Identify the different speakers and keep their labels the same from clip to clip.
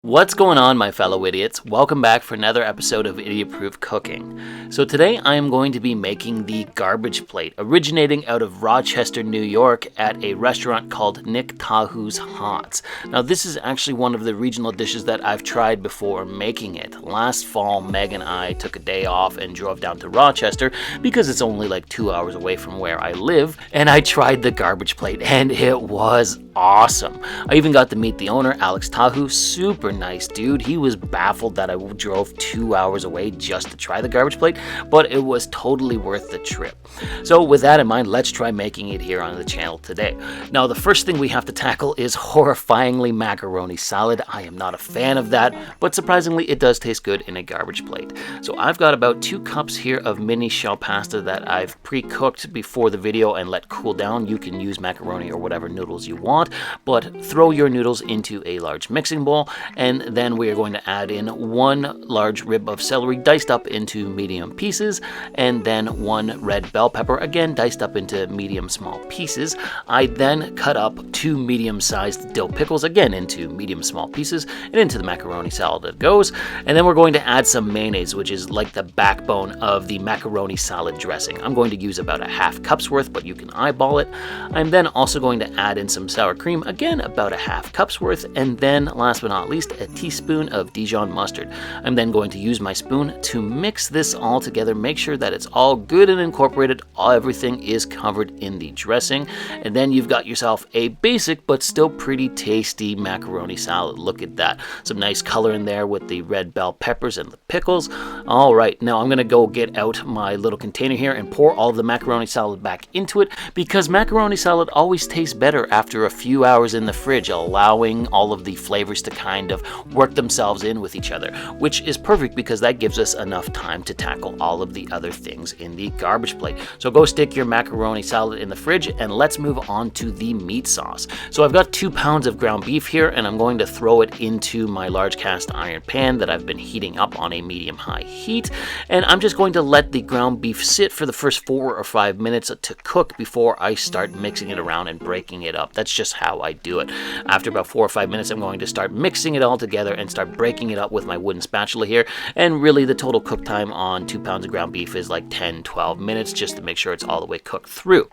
Speaker 1: What's going on, my fellow idiots? Welcome back for another episode of Idiot Proof Cooking. So today I am going to be making the garbage plate, originating out of Rochester, New York at a restaurant called Nick Tahou Hots. Now this is actually one of the regional dishes that I've tried before making it. Last fall, Meg and I took a day off and drove down to Rochester because it's only like 2 hours away from where I live, and I tried the garbage plate and it was awesome. I even got to meet the owner, Alex Tahou. Super nice dude. He was baffled that I drove 2 hours away just to try the garbage plate, but it was totally worth the trip. So with that in mind, let's try making it here on the channel today. Now the first thing we have to tackle is horrifyingly macaroni salad. I am not a fan of that, but surprisingly it does taste good in a garbage plate. So I've got about 2 cups here of mini shell pasta that I've pre-cooked before the video and let cool down. You can use macaroni or whatever noodles you want, but throw your noodles into a large mixing bowl, and then we are going to add in 1 large rib of celery diced up into medium pieces, and then 1 red bell pepper, again diced up into medium small pieces. I then cut up 2 medium-sized dill pickles, again into medium small pieces, and into the macaroni salad it goes. And then we're going to add some mayonnaise, which is like the backbone of the macaroni salad dressing. I'm going to use about a half cup's worth, but you can eyeball it. I'm then also going to add in some sour cream, again about a half cup's worth, and then last but not least a teaspoon of Dijon mustard. I'm then going to use my spoon to mix this all together, make sure that it's all good and incorporated, everything is covered in the dressing, and then you've got yourself a basic but still pretty tasty macaroni salad. Look at that, some nice color in there with the red bell peppers and the pickles. All right, now I'm gonna go get out my little container here and pour all of the macaroni salad back into it, because macaroni salad always tastes better after a few hours in the fridge, allowing all of the flavors to kind of work themselves in with each other, which is perfect because that gives us enough time to tackle all of the other things in the garbage plate. So go stick your macaroni salad in the fridge, and let's move on to the meat sauce. So I've got 2 pounds of ground beef here, and I'm going to throw it into my large cast iron pan that I've been heating up on a medium-high heat, and I'm just going to let the ground beef sit for the first 4 or 5 minutes to cook before I start mixing it around and breaking it up. That's just how I do it. After about 4 or 5 minutes, I'm going to start mixing it all together and start breaking it up with my wooden spatula here, and really the total cook time on 2 pounds of ground beef is like 10-12 minutes, just to make sure it's all the way cooked through.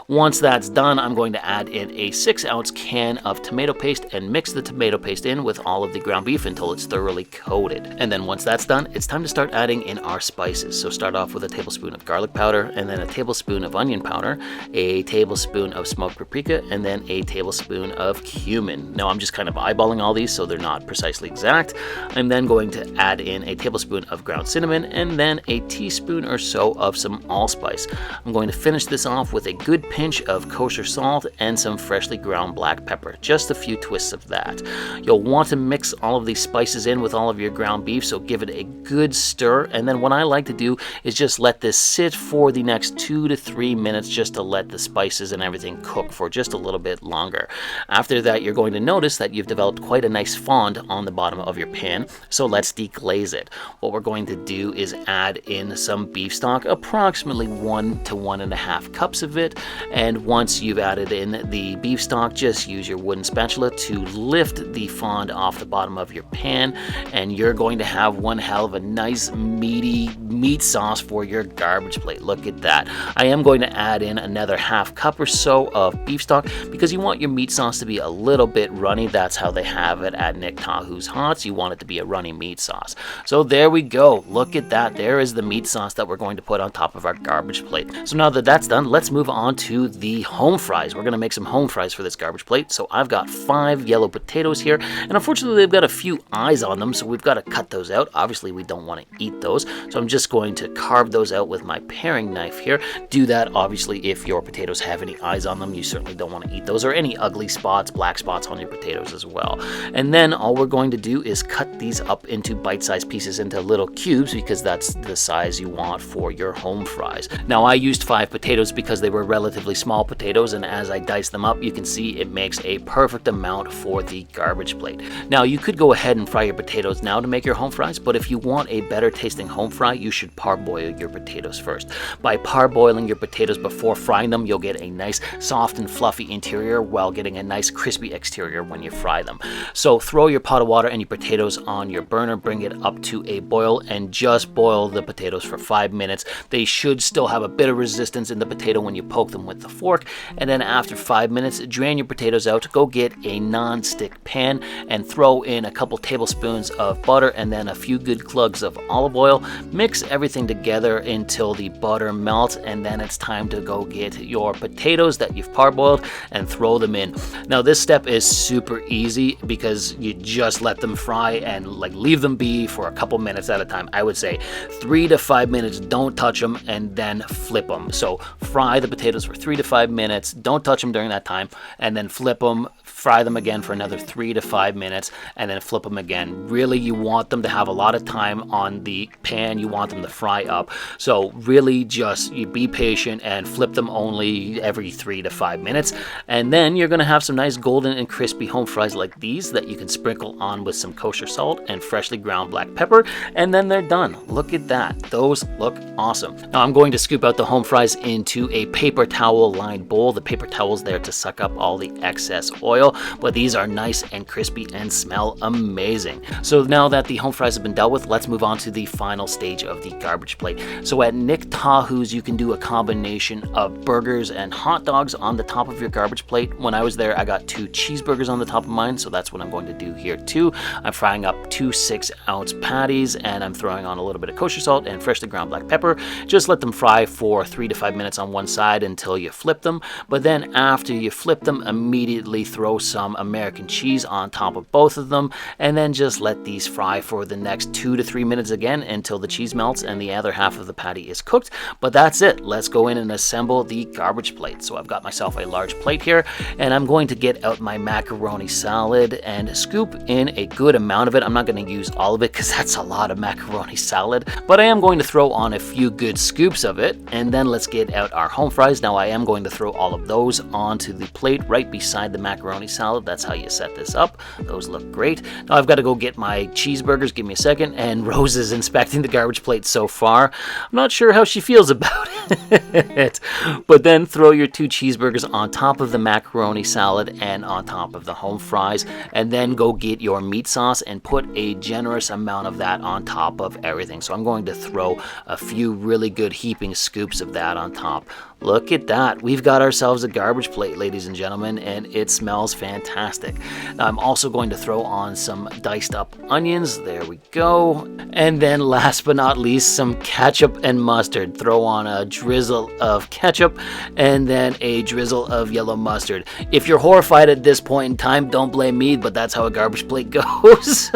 Speaker 1: Once that's done, I'm going to add in a 6-ounce can of tomato paste and mix the tomato paste in with all of the ground beef until it's thoroughly coated. And then once that's done, it's time to start adding in our spices. So start off with a tablespoon of garlic powder, and then a tablespoon of onion powder, a tablespoon of smoked paprika, and then a tablespoon of cumin. Now I'm just kind of eyeballing all these so they're not precisely exact. I'm then going to add in a tablespoon of ground cinnamon, and then a teaspoon or so of some allspice. I'm going to finish this off with a good pinch of kosher salt and some freshly ground black pepper, just a few twists of that. You'll want to mix all of these spices in with all of your ground beef, so give it a good stir, and then what I like to do is just let this sit for the next 2 to 3 minutes, just to let the spices and everything cook for just a little bit longer. After that, you're going to notice that you've developed quite a nice fond on the bottom of your pan, so let's deglaze it. What we're going to do is add in some beef stock, approximately 1 to 1.5 cups of it, and once you've added in the beef stock, just use your wooden spatula to lift the fond off the bottom of your pan, and you're going to have one hell of a nice meaty meat sauce for your garbage plate. Look at that. I am going to add in another half cup or so of beef stock because you want your meat sauce to be a little bit runny. That's how they have it at Nick Tahou Hots. You want it to be a runny meat sauce. So there we go. Look at that. There is the meat sauce that we're going to put on top of our garbage plate. So now that that's done, let's move on to the home fries. We're going to make some home fries for this garbage plate. So I've got 5 yellow potatoes here, and unfortunately they've got a few eyes on them, so we've got to cut those out. Obviously we don't want to eat those, so I'm just going to carve those out with my paring knife here. Do that obviously if your potatoes have any eyes on them. You certainly don't want to eat those, or any ugly spots, black spots on your potatoes as well. And then all we're going to do is cut these up into bite-sized pieces, into little cubes, because that's the size you want for your home fries. Now I used 5 potatoes because they were relatively small potatoes, and as I dice them up, you can see it makes a perfect amount for the garbage plate. Now you could go ahead and fry your potatoes now to make your home fries, but if you want a better tasting home fry, you should parboil your potatoes first. By parboiling your potatoes before frying them, you'll get a nice soft and fluffy interior while getting a nice crispy exterior when you fry them. So throw your pot of water and your potatoes on your burner, bring it up to a boil, and just boil the potatoes for 5 minutes. They should still have a bit of resistance in the potato when you poke them with the fork, and then after 5 minutes, drain your potatoes out, go get a non-stick pan and throw in a couple tablespoons of butter and then a few good clugs of olive oil. Mix everything together until the butter melts, and then it's time to go get your potatoes that you've parboiled and throw them in. Now this step is super easy because you just let them fry and like leave them be for a couple minutes at a time. I would say 3 to 5 minutes, don't touch them, and then flip them. So fry the potatoes for 3 to 5 minutes, don't touch them during that time, and then flip them, fry them again for another 3 to 5 minutes, and then flip them again. Really, you want them to have a lot of time on the pan, you want them to fry up. So really just you be patient and flip them only every 3 to 5 minutes, and then you're gonna have some nice golden and crispy home fries like these that you can sprinkle on with some kosher salt and freshly ground black pepper, and then they're done. Look at that, those look awesome. Now I'm going to scoop out the home fries into a paper towel lined bowl. The paper towel's there to suck up all the excess oil, but these are nice and crispy and smell amazing. So now that the home fries have been dealt with, let's move on to the final stage of the garbage plate. So at Nick Tahou's, you can do a combination of burgers and hot dogs on the top of your garbage plate. When I was there, I got 2 cheeseburgers on the top of mine, so that's what I'm going to do here too. I'm frying up 2 6-ounce patties, and I'm throwing on a little bit of kosher salt and freshly ground black pepper. Just let them fry for 3 to 5 minutes on one side until you flip them. But then after you flip them, immediately throw some American cheese on top of both of them, and then just let these fry for the next 2 to 3 minutes again until the cheese melts and the other half of the patty is cooked. But that's it. Let's go in and assemble the garbage plate. So I've got myself a large plate here, and I'm going to get out my macaroni salad and scoop in a good amount of it. I'm not going to use all of it because that's a lot of macaroni salad, but I am going to throw on a few good scoops of it, and then let's get out our home fries. Now I am going to throw all of those onto the plate right beside the macaroni salad. That's how you set this up. Those look great. Now I've got to go get my cheeseburgers. Give me a second. And Rose is inspecting the garbage plate so far. I'm not sure how she feels about it. But then throw your 2 cheeseburgers on top of the macaroni salad and on top of the home fries, and then go get your meat sauce and put a generous amount of that on top of everything. So I'm going to throw a few really good heaping scoops of that on top. Look at that. We've got ourselves a garbage plate, ladies and gentlemen, and it smells fantastic. Now, I'm also going to throw on some diced up onions. There we go. And then last but not least, some ketchup and mustard. Throw on a drizzle of ketchup and then a drizzle of yellow mustard. If you're horrified at this point in time, don't blame me, but that's how a garbage plate goes.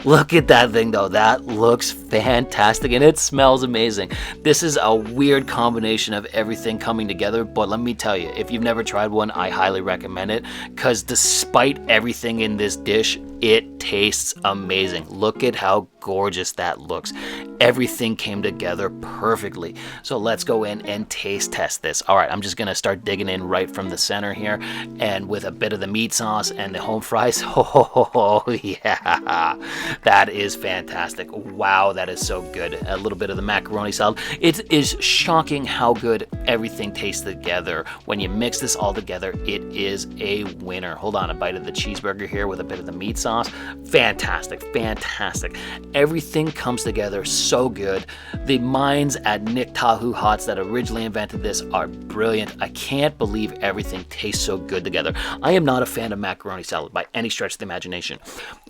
Speaker 1: Look at that thing though. That looks fantastic and it smells amazing. This is a weird combination of everything coming together, but let me tell you, if you've never tried one, I highly recommend it, because despite everything in this dish, it tastes amazing. Look at how gorgeous that looks. Everything came together perfectly. So let's go in and taste test this. All right, I'm just gonna start digging in right from the center here, and with a bit of the meat sauce and the home fries. Oh yeah, that is fantastic. Wow, that is so good. A little bit of the macaroni salad. It is shocking how good everything tastes together. When you mix this all together, it is a winner. Hold on, a bite of the cheeseburger here with a bit of the meat sauce. Fantastic, fantastic. Everything comes together so good. The minds at Nick Tahou Hots that originally invented this are brilliant. I can't believe everything tastes so good together. I am not a fan of macaroni salad by any stretch of the imagination,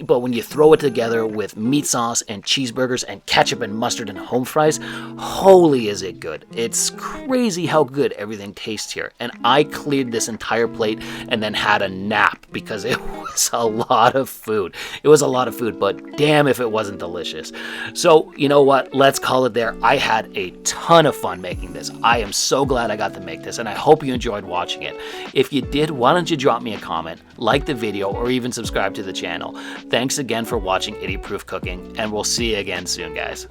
Speaker 1: but when you throw it together with meat sauce and cheeseburgers and ketchup and mustard and home fries, holy is it good. It's crazy how good everything tastes here. And I cleared this entire plate and then had a nap because it was a lot of food. It was a lot of food, but damn if it wasn't delicious. So, you know what? Let's call it there. I had a ton of fun making this. I am so glad I got to make this, and I hope you enjoyed watching it. If you did, why don't you drop me a comment, like the video, or even subscribe to the channel. Thanks again for watching Idiot Proof Cooking, and we'll see you again soon, guys.